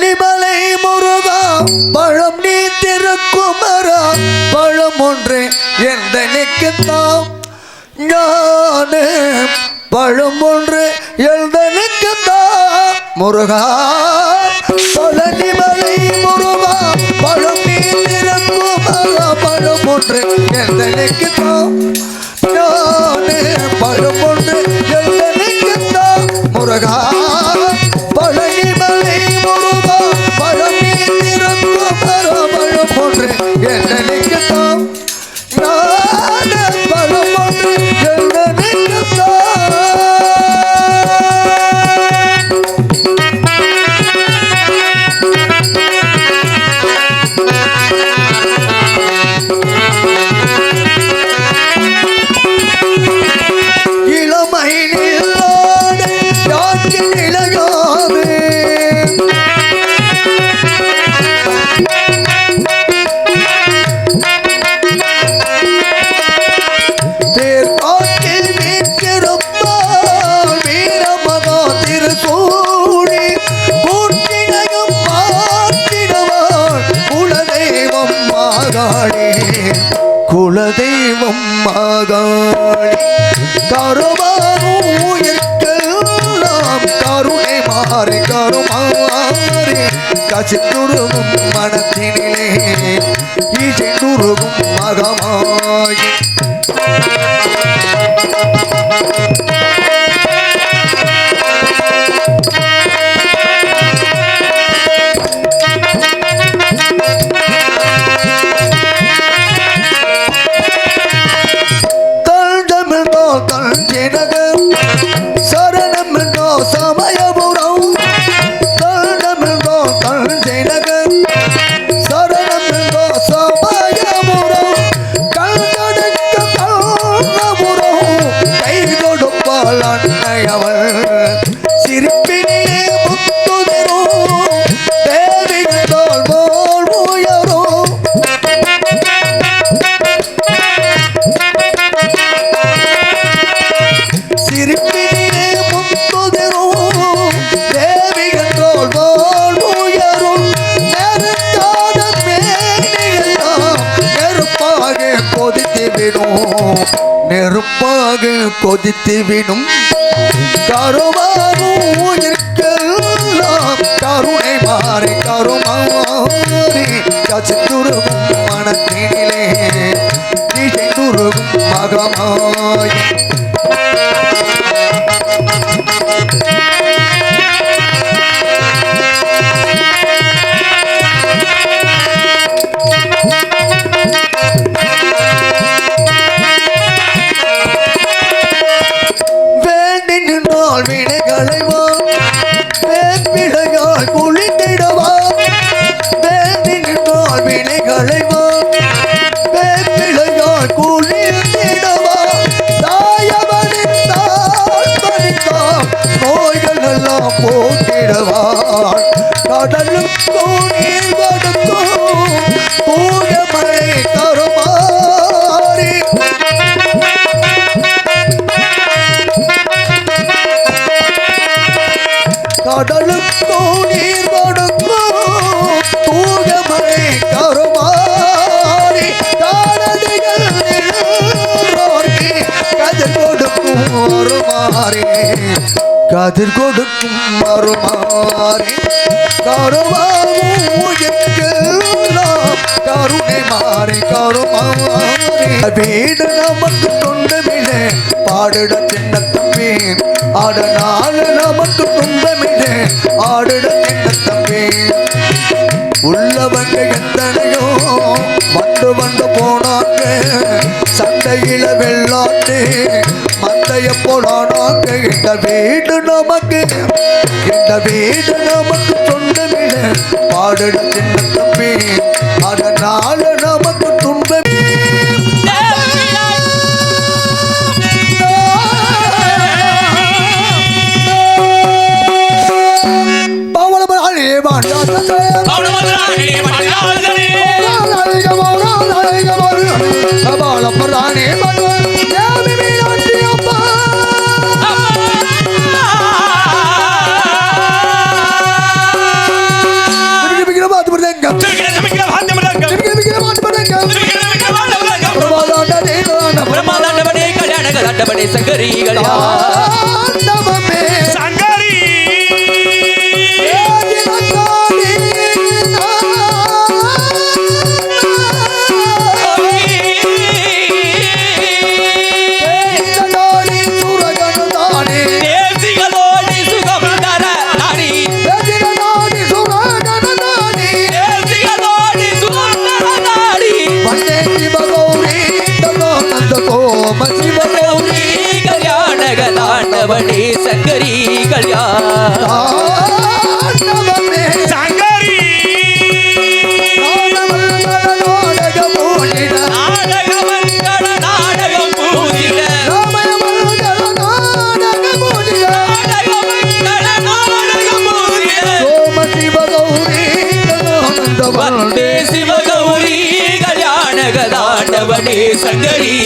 பழனிமலை முருகா பழம் நீ திருக்குமரா பழம் ஒன்று எந்தனுக்குத்தான் ஞானே பழம் ஒன்று எந்தனுக்குத்தான் முருகா பழனிமலை முருகா பழம் நீ திருக்குமரா பழம் ஒன்று எந்தனுக்குத்தான் ஞானே பழம் ஒன்று எந்தனுக்குத்தான் முருகா பழனிமலை முருகா பழம் நீ திருக்குமரா பழம் ஒன்று எந்தனுக்குத்தான் ஞானே பழம் ஒன்று எந்தனுக்குத்தான் குலதெய்வம் மகாளி கருமாறும் கருணை மாறி கருமாறி கசித்துருகும் மனத்தினிலே இசைந்துருகும் மகமாயி நெருப்பாக கொதித்துவிடும் கருமாறும் இருக்கலாம் கருணை மாறி கருமாறி கசித்துருகும் மனத்தினிலே இசைந்துருகும் மகமாயி போக்கிடுவாள் கடலும் கோணீர் வடுக்கும் பூஜமலை கருமாறி கடலும் கோணீர் வடுக்கும் பூஜமலை கருமாறி காரடிகள் நின்றோர்க்கு கதிர் கொடுக்கும் ஒரு மாறி கதிர் கொடுக்கும் மறுமாறி கருமாறும் கருணை மாறி கருமாறி வீடு நமக்கு தொண்டமில்லை பாடுட சின்ன தம்பி ஆடனால நமக்கு துன்பமில்லை ஆடுட சின்ன தம்பி உள்ளவங்க எத்தனையோ வந்து போனாங்க சண்டையில வெள்ளாட்டு மந்தைய போனாங்க இந்த வீடு நமக்கு சொந்தமில்ல பாடுட சின்ன தம்பி அதனால நமக்கு துன்பமே ஆண்டவனே சங்கரிகள் தாண்டவமே சங்கரி தாண்டவனே சங்கரி தாண்டவமே சங்கரி நாடகம் பூஜிட வந்தே சிவகௌரி கல்யாணக தாண்டவனே சங்கரி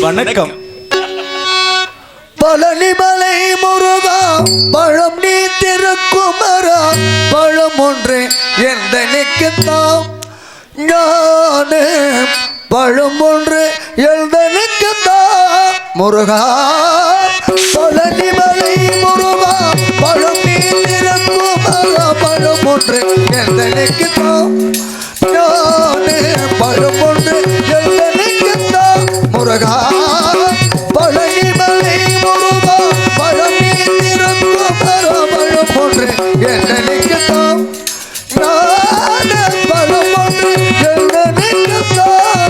வணக்கம். பழனிமலை முருகா பழம் நீ திருக்குமரா பழம் ஒன்று எந்தனுக்குத்தான் ஞான பழம் ஒன்று எந்தனுக்குத்தான் முருகா பழனிமலை முருகா பழம் நீ திருக்குமரா பழம் ஒன்று எந்தனுக்குத்தான் ஞான பழம் ஒன்று எந்தனுக்குத்தான் முருகா பழனிமலை முருகா பழம் நீ திருக்குமரா பழம் ஒன்று எந்தனுக்குத்தான் ஞான பழம் ஒன்று எந்தனுக்குத்தான்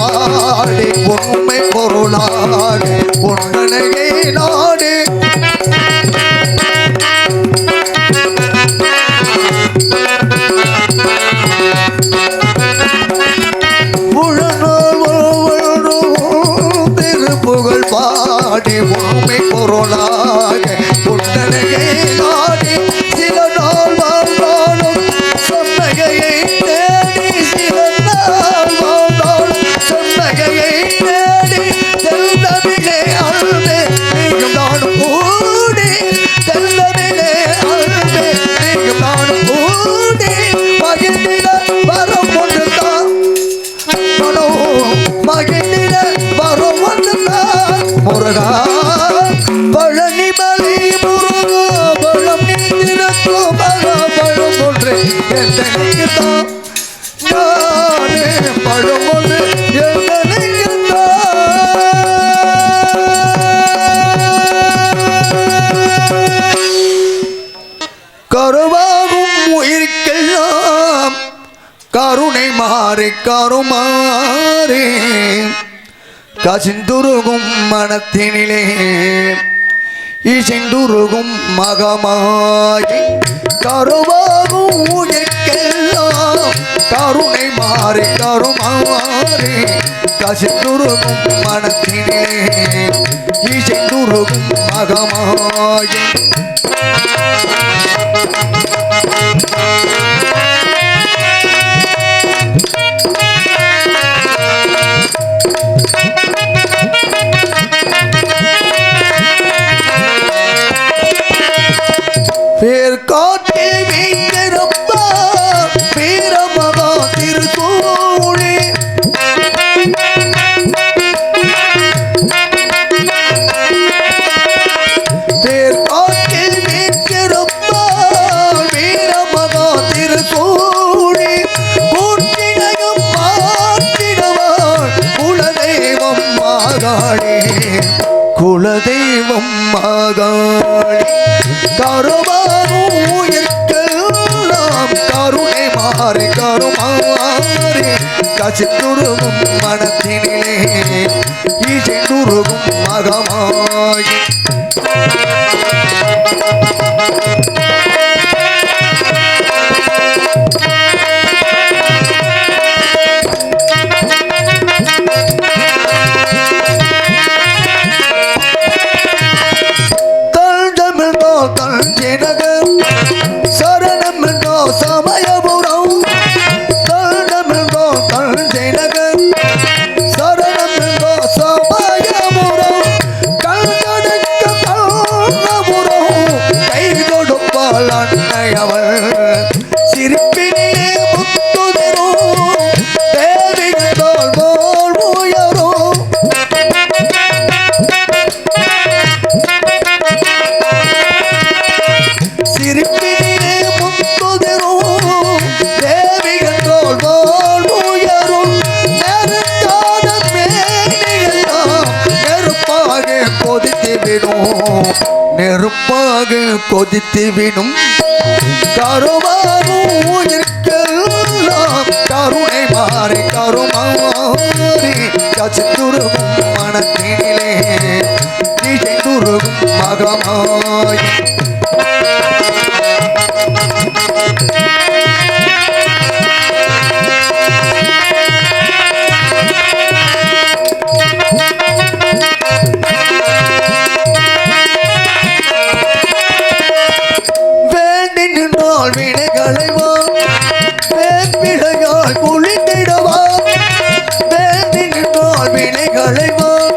பாடி உண்மை பொருளாக உன்னனையை நாடு திருப்புகழ் பாடி உண்மை பொருளாக உன்னனையை நாடி சில நாள் வாழ்ந்தாலும் சொன்னகையை தேடி சில நாள் வாழ்ந்தாலும் சொன்னகையை தேடி செல்லவிலே அழுவே நீயும் நானும் கூடி செல்லவிலே அழுவே நீயும் நானும் கூடி மகிழ்ந்திட வரம் ஒன்றுதான் மனோ மகிழ்ந்திட வரம் ஒன்றுதான் முருகா பழனி மலை முருகா பழம் நீந்திருக்கும் பழம் ஒன்று என்றைக்குத்தான் நானே பழம் ஒன்று கருவாகும் உயிர்க்கெல்லாம் கருணை மாறி கருமாறி கசிந்துருகும் மனத்தினிலே இசைந்துருகும் மகமாயி கருவாகும் உயிர்க்கெல்லாம் கருணை மாறி கருமாறி கசிந்துருகும் மனத்தினிலே இசைந்துருகும் மகமாயி பேர் காட்டில் வீட்டிருப்பா வீரமகா திருசூழி பேர் காட்டில் வீட்டிருப்பா வீரமகா திருசூழி கூட்டினையும் மாற்றிடுவாள் குலதெய்வம் மகாளி குலதெய்வம் மகாளி கருவாகும் உயிர்க்கெல்லாம் கருணை மாறி கருமாறி கசிந்துருகும் மனத்தினிலே இசைந்துருகும் மகமாயி சிரிப்பினிலே முத்துதிரும் தேவிகள் தோல் போல் உயரும் சிரிப்பினிலே முத்துதிரும் தேவிகள் தோல் போல் உயரும் நெருக்காத மேனியெல்லாம் நெருப்பாக கொதித்துவிடும் நெருப்பாக கொதித்துவிடும் கருவாகும் உயிர்க்கெல்லாம் கருணை மாறி கருமாறி கசிந்துருகும் மனத்தினிலே இசைந்துருகும் மகமாயி வினைகளைவான் வேப்பிழையால் குளித்திடுவான் வேண்டி நின்றால் வினைகளைவான்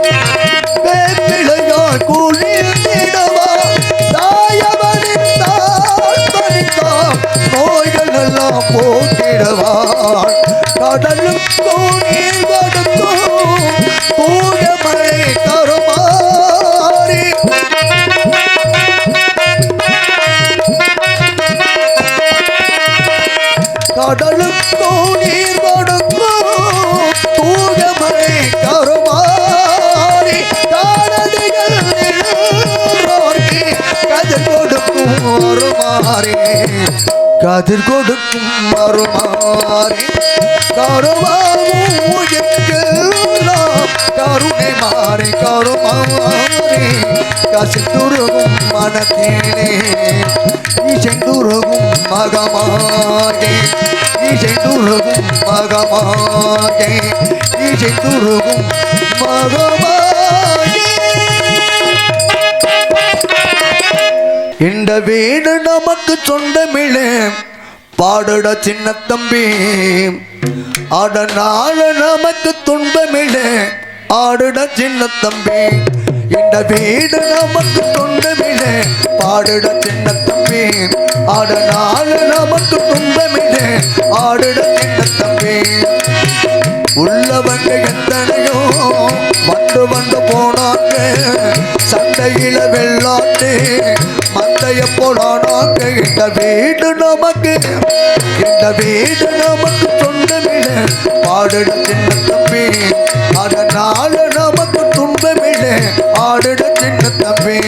வேப்பிழையால் குளித்திடுவான் தாயவனித்தால் பணித்தான் நோய்கள் எல்லாம் போக்கிடுவான் கடலும் தோணில் வடுக்கும் தூய மழை கருமாறி கடலுக்கோ நீர் கொடுக்கும் தூயமழை கருமாறி காரதிகள் நின்றோர்க்கு கதிர் கொடுக்கும் மறுமாறி கதிர் கொடுக்கும் மறுமாறி கருவாகும் உயிர்க்கு கருணை மாறி கருமாறி கசிந்துருகும் மனத்தேனே இசைந்துருகும் மகமாகே இசைந்துருகும் மகமாகே இசைந்துருகும் மகமாகே. இந்த வீடு நமக்கு சொந்தமிழே பாடுட சின்ன தம்பி அதனால நமக்கு துன்பமில்லை ஆடுட சின்ன தம்பி. இந்த வீடு நமக்கு சொந்தமில்லை பாடுட சின்ன தம்பி அதனால நமக்கு துன்பமில்லை ஆடுட சின்ன தம்பி. உள்ளவங்க எத்தனையோ வந்து வந்து போனாங்க சண்டையில வெள்ளாட்டு மந்தைய போனாங்க. இந்த வீடு நமக்கு சொந்தமில்லை பாடுட சின்ன தம்பி அதனால நமக்கு துன்பமில்லை ஆடுட சின்ன தம்பி.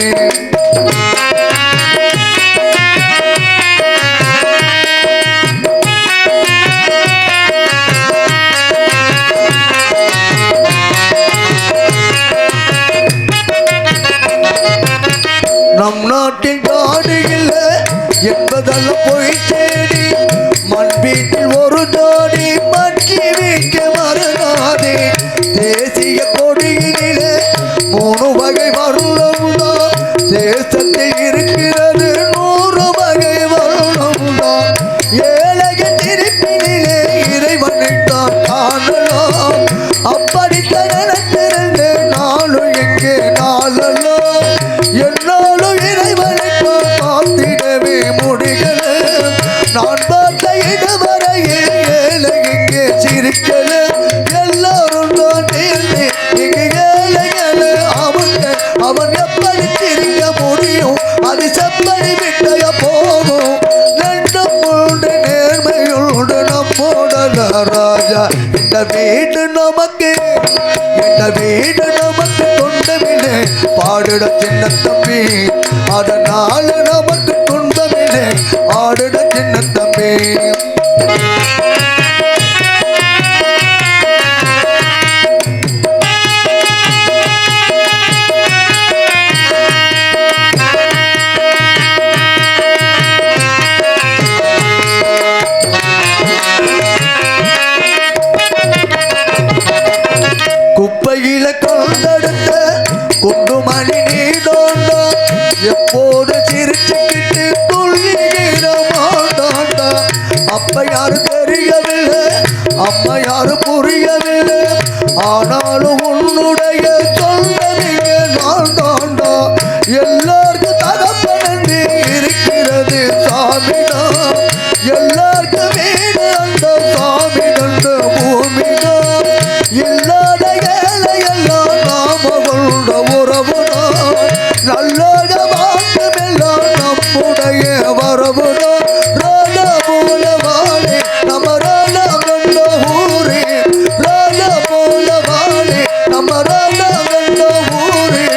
நம் நாட்டில் காடு இல்லை என்பதெல்லாம் போய் தேடி மண் வீட்டில் ஒரு ஜோடி மட்டி வைக்க மறனாதே. தேசிய கொடியினிலே 3 வகை வருணம்தான் தேசத்தில் இருக்கிறது 100 வகை வருணம்தான். ஏழைகள் திருப்பினிலே இறைவனைத்தான் காணலாம் அப்படித்தான் நினைத்திருந்த நாளும் எங்கே நாளெல்லாம் என்னாலும் இறைவனைத்தான் காத்திடவே முடியல. நான் பார்த்த இதுவரையில் ஏழை இங்கே சிரிக்கல எல்லாரும் தான் தேர்ந்து இங்கு ஏழைகள அவன் எப்படி சிரிக்க முடியும் அது செப்படி விட்டைய போகும். 2 3 நேர்மையோடு நம்மோட ராஜா. இந்த வீடு நமக்கு துன்பமில்லை பாடுட சின்ன தம்பி அதனால நமக்கு துன்பமில்லை ஆடுட சின்ன தம்பி. குப்பையில கலந்தெடுத்த குண்டுமணி நீடோண்டா எப்போது சிரிச்சுக்கிட்டு துள்ளிட மாட்டாண்டா. அப்ப யாரு தெரியவில்லை அம்மா யாரு புரியவில்லை ஆனாலும் உன்னுடைய சொந்தமிங்க நான் தாண்டா. எல்லாருக்கும் தகப்பனந்து இருக்கிறது சாமிதான் எல்லாருக்கும் வீடு அந்த சாமி கண்ட பூமிதான். இல்லாத ஏழையெல்லாம் நாம கொண்ட உறவுதான் நல்லக மாற்றமெல்லாம் நம்முடைய வரவுதான். ராஜா போல வாழே நம்ம ராஜா கண்ட ஊரே ராஜா போல வாழே நம்ம ராஜா கண்ட ஊரே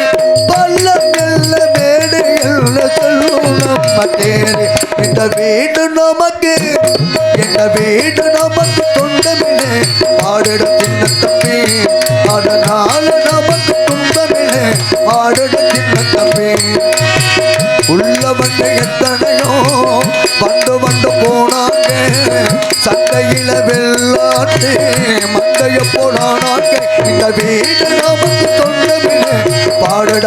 பள்ளம் எல்ல மேடு எல்ல சொல்லும் நம்ம தேரே. இந்த வீடு நமக்கு தொண்டமில்லை பாடுட சின்ன தம்பி அதனால நமக்கு துன்பமில்லை ஆடுட சின்ன தம்பி. உள்ளவங்க எத்தனையோ வந்து போனாங்க சண்டையில வெள்ளாட்டு மந்தைய போனாங்க. இந்த வீடு நமக்கு தொண்டமில்லை பாடுட